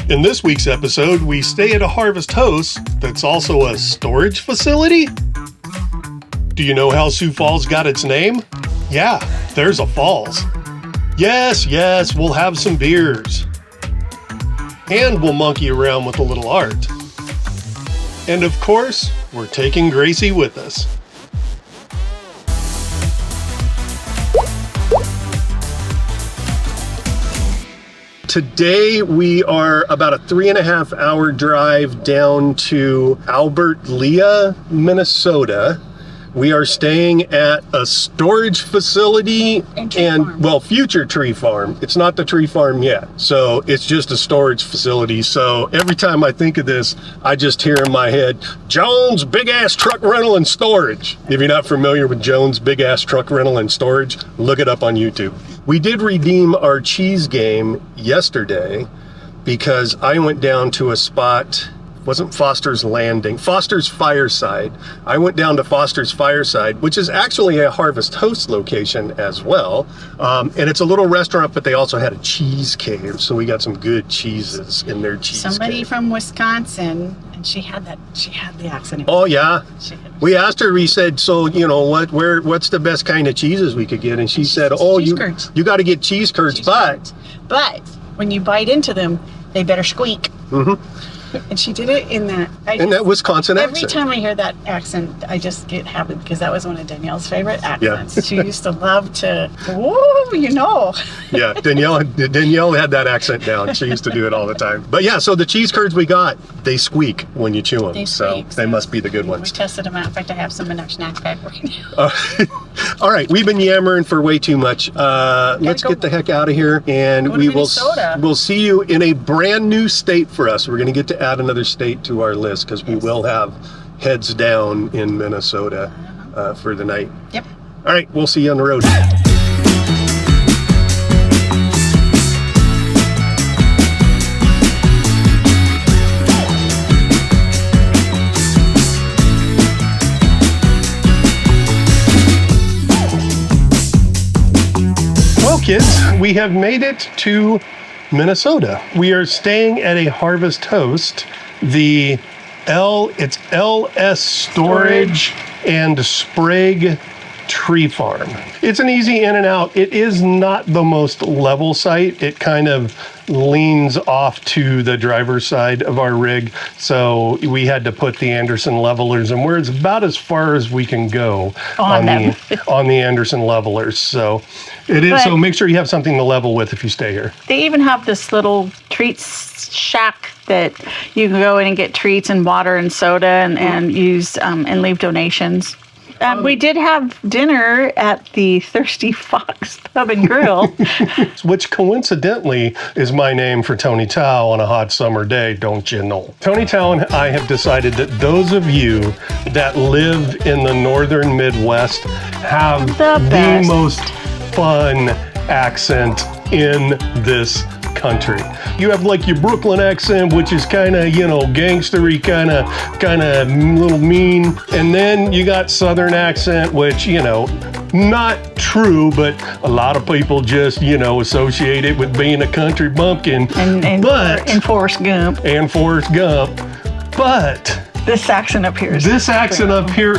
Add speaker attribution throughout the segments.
Speaker 1: In this week's episode, we stay at a Harvest Host that's also a storage facility. Do you know how Sioux Falls got its name? Yeah, there's a falls. Yes, we'll have some beers. And we'll monkey around with a little art. And of course, we're taking Gracie with us. Today we are about a 3.5 hour drive down to Albert Lea, Minnesota. We are staying at a storage facility and future tree farm. It's not the tree farm yet. So it's just a storage facility. So every time I think of this, I just hear in my head, Jones Big Ass Truck Rental and Storage. If you're not familiar with Jones Big Ass Truck Rental and Storage, look it up on YouTube. We did redeem our cheese game yesterday because I went down to a spot. Wasn't Foster's Landing, Foster's Fireside. I went down to Foster's Fireside, which is actually a Harvest Host location as well. And it's a little restaurant, but they also had a cheese cave. So we got some good cheeses in their cheese
Speaker 2: Somebody
Speaker 1: cave.
Speaker 2: from Wisconsin, and she had the accent.
Speaker 1: Oh yeah. We asked her, we said, so you know what's the best kind of cheeses we could get? And she said, you got to get cheese curds, but
Speaker 2: when you bite into them, they better squeak.
Speaker 1: Mm-hmm.
Speaker 2: And she did it in that
Speaker 1: Wisconsin accent.
Speaker 2: Every time I hear that accent, I just get happy because that was one of Danielle's favorite accents. Yeah. She used to love to,
Speaker 1: Yeah, Danielle had that accent down. She used to do it all the time. But yeah, so the cheese curds we got, they squeak when you chew them. They must be the good ones.
Speaker 2: We tested them out. In fact, I have some in our snack bag right now.
Speaker 1: All right, we've been yammering for way too much. Let's get the heck out of here, and we'll see you in a brand new state for us. We're going to get to add another state to our list because we will have heads down in Minnesota for the night.
Speaker 2: Yep.
Speaker 1: All right, we'll see you on the road. Well, kids, we have made it to Minnesota. We are staying at a Harvest Host, it's LS Storage and Sprague Tree Farm. It's an easy in and out. It is not the most level site. It kind of leans off to the driver's side of our rig. So we had to put the Anderson levelers, and it's about as far as we can go on the Anderson levelers. So it is. So make sure you have something to level with if you stay here.
Speaker 3: They even have this little treats shack that you can go in and get treats and water and soda and use and leave donations. We did have dinner at the Thirsty Fox Pub and Grill.
Speaker 1: Which coincidentally is my name for Tony Tao on a hot summer day, don't you know? Tony Tao and I have decided that those of you that live in the northern Midwest have the most fun accent in this country. You have like your Brooklyn accent, which is kind of, gangstery, kind of little mean. And then you got Southern accent, which, not true, but a lot of people just, associate it with being a country bumpkin.
Speaker 3: And Forrest Gump.
Speaker 1: But
Speaker 3: this accent up here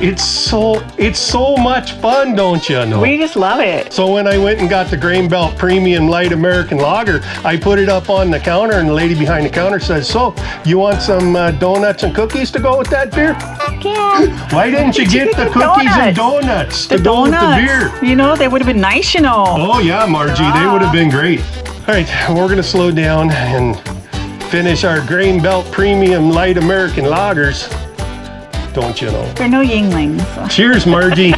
Speaker 1: it's so much fun, don't you know?
Speaker 3: We just love it.
Speaker 1: So when I went and got the Grain Belt Premium Light American Lager, I put it up on the counter, and the lady behind the counter says, so you want some donuts and cookies to go with that beer?
Speaker 3: Yeah.
Speaker 1: Why didn't you get the cookies and donuts to go with the beer?
Speaker 3: They would have been nice,
Speaker 1: Oh yeah, Margie, they would have been great. All right, we're gonna slow down and finish our Grain Belt Premium Light American Lagers, don't you know?
Speaker 3: There are no Yinglings.
Speaker 1: Cheers, Margie.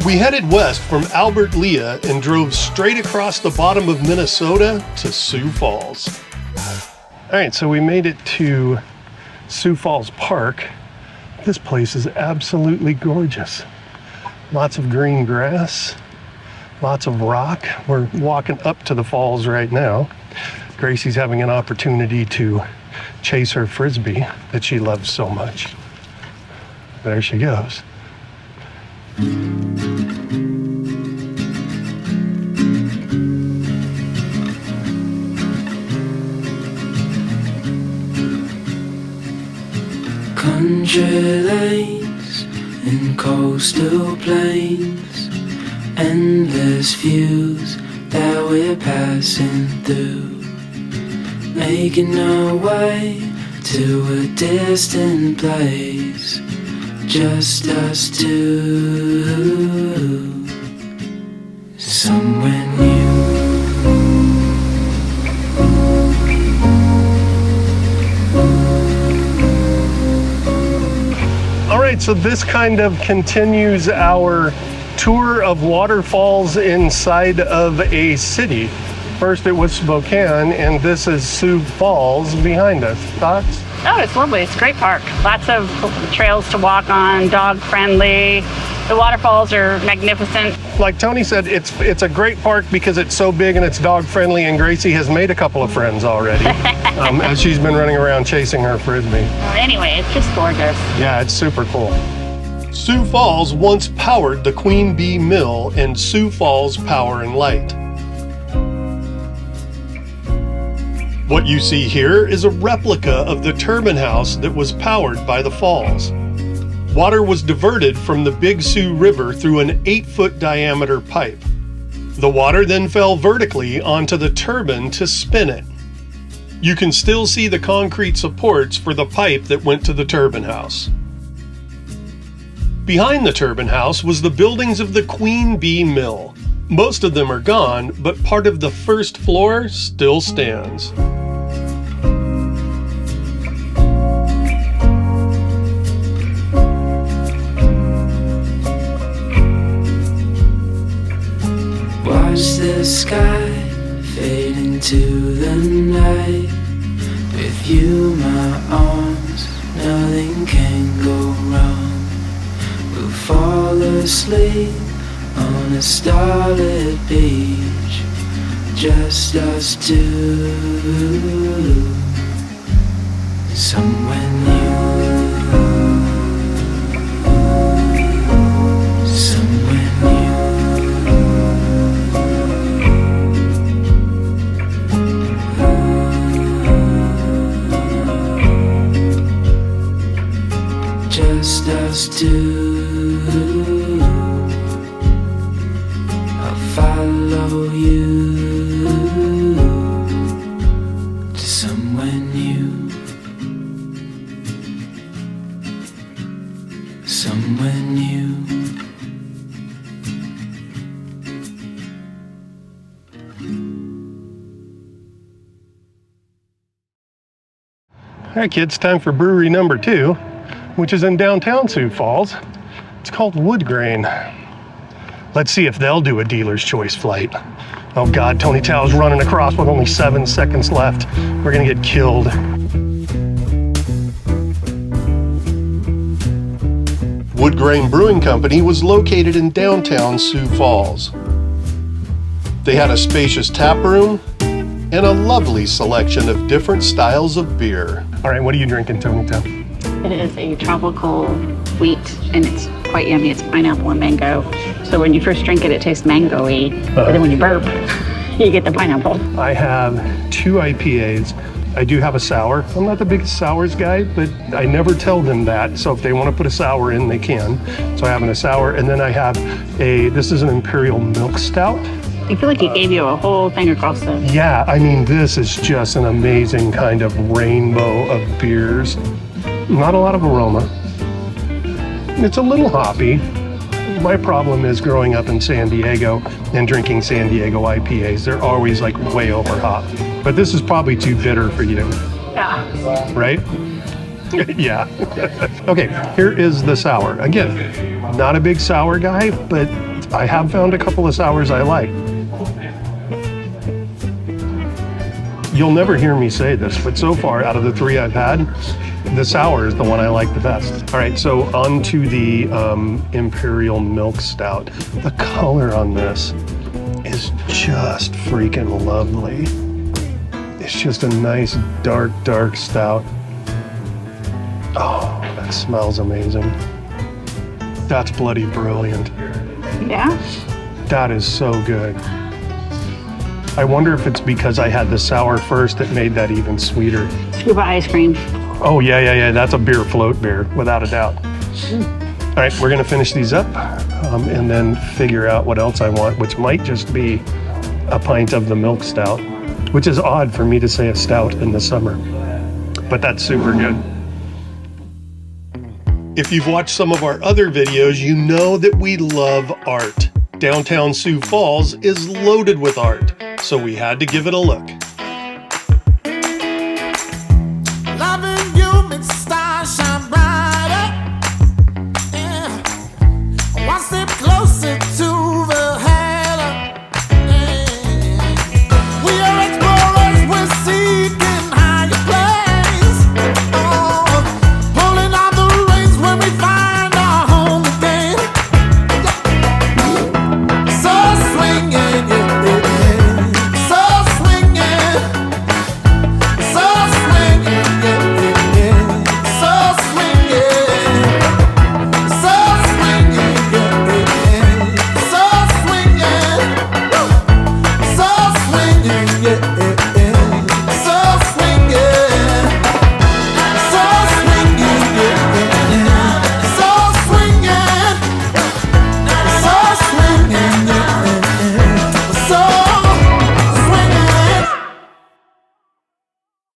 Speaker 1: We headed west from Albert Lea and drove straight across the bottom of Minnesota to Sioux Falls. All right, so we made it to Sioux Falls Park. This place is absolutely gorgeous. Lots of green grass, lots of rock. We're walking up to the falls right now. Gracie's having an opportunity to chase her Frisbee that she loves so much. There she goes.
Speaker 4: Country lanes and coastal plains, endless views that we're passing through, making our way to a distant place, just us two, somewhere new.
Speaker 1: All right, so this kind of continues our tour of waterfalls inside of a city. First it was Spokane, and this is Sioux Falls behind us. Thoughts?
Speaker 3: Oh, it's lovely. It's a great park. Lots of trails to walk on, dog friendly. The waterfalls are magnificent.
Speaker 1: Like Tony said, it's a great park because it's so big and it's dog friendly, and Gracie has made a couple of friends already as she's been running around chasing her frisbee.
Speaker 3: Anyway, it's just gorgeous.
Speaker 1: Yeah, it's super cool. Sioux Falls once powered the Queen Bee Mill and Sioux Falls Power and Light. What you see here is a replica of the turbine house that was powered by the falls. Water was diverted from the Big Sioux River through an 8-foot diameter pipe. The water then fell vertically onto the turbine to spin it. You can still see the concrete supports for the pipe that went to the turbine house. Behind the turbine house was the buildings of the Queen Bee Mill. Most of them are gone, but part of the first floor still stands.
Speaker 4: Watch the sky fade into the night. With you, my arms, nothing can go wrong. We'll fall asleep on a starlit beach, just us two, somewhere new. Somewhere new. Just us two, I'll follow you to somewhere new, somewhere new.
Speaker 1: All right, kids, time for brewery number 2, which is in downtown Sioux Falls. It's called Woodgrain. Let's see if they'll do a dealer's choice flight. Oh God, Tony Tao's running across with only 7 seconds left. We're gonna get killed. Woodgrain Brewing Company was located in downtown Sioux Falls. They had a spacious tap room and a lovely selection of different styles of beer. All right, what are you drinking, Tony Tao?
Speaker 3: It is a tropical wheat, and it's quite yummy. It's pineapple and mango. So when you first drink it, it tastes mango-y. But then when you burp, you get the pineapple.
Speaker 1: I have 2 IPAs. I do have a sour. I'm not the biggest sours guy, but I never tell them that. So if they want to put a sour in, they can. So I have a sour, and then I have this is an Imperial Milk Stout.
Speaker 3: I feel like he gave you a whole thing across the...
Speaker 1: Yeah, I mean, this is just an amazing kind of rainbow of beers. Not a lot of aroma. It's a little hoppy. My problem is growing up in San Diego and drinking San Diego IPAs. They're always like way over hopped. But this is probably too bitter for you.
Speaker 3: Yeah.
Speaker 1: Right? Yeah. Okay, here is the sour. Again, not a big sour guy, but I have found a couple of sours I like. You'll never hear me say this, but so far out of the 3 I've had, the sour is the one I like the best. All right, so on to the Imperial Milk Stout. The color on this is just freaking lovely. It's just a nice dark stout. Oh, that smells amazing. That's bloody brilliant.
Speaker 3: Yeah.
Speaker 1: That is so good. I wonder if it's because I had the sour first that made that even sweeter.
Speaker 3: Scuba ice cream.
Speaker 1: Oh, yeah. That's a beer float beer, without a doubt. All right, we're going to finish these up and then figure out what else I want, which might just be a pint of the milk stout, which is odd for me to say a stout in the summer, but that's super good. If you've watched some of our other videos, you know that we love art. Downtown Sioux Falls is loaded with art, so we had to give it a look.